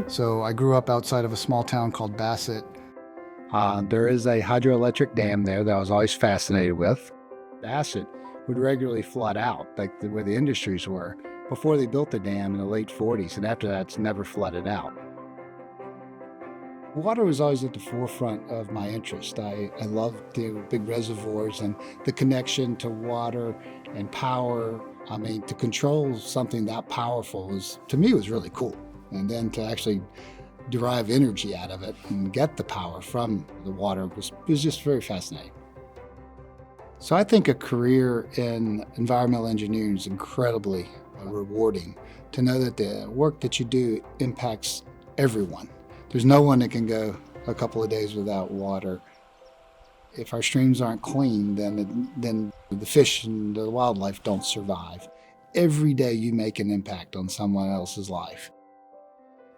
So I grew up outside of a small town called Bassett. There is a hydroelectric dam there that I was always fascinated with. Acid would regularly flood out, like where the industries were, before they built the dam in the late 40s, and after that, it's never flooded out. Water was always at the forefront of my interest. I loved the big reservoirs and the connection to water and power. I mean, to control something that powerful to me, was really cool. And then to actually derive energy out of it and get the power from the water was just very fascinating. So I think a career in environmental engineering is incredibly rewarding, to know that the work that you do impacts everyone. There's no one that can go a couple of days without water. If our streams aren't clean, then the fish and the wildlife don't survive. Every day you make an impact on someone else's life.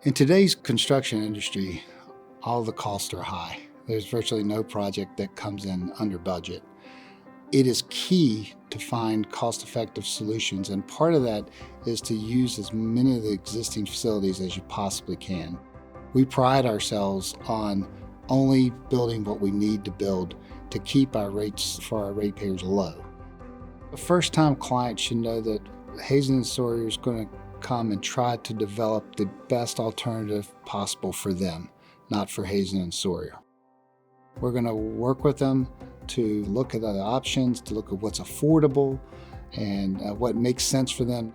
In today's construction industry, all the costs are high. There's virtually no project that comes in under budget. It is key to find cost-effective solutions, and part of that is to use as many of the existing facilities as you possibly can. We pride ourselves on only building what we need to build to keep our rates for our ratepayers low. The first-time client should know that Hazen & Sawyer is going to come and try to develop the best alternative possible for them, not for Hazen & Sawyer. We're going to work with them to look at other options, to look at what's affordable and what makes sense for them.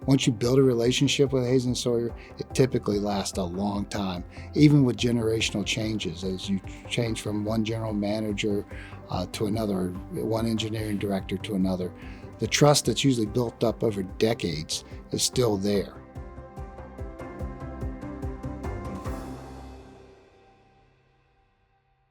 Once you build a relationship with Hazen & Sawyer, it typically lasts a long time, even with generational changes, as you change from one general manager to another, one engineering director to another. The trust that's usually built up over decades is still there.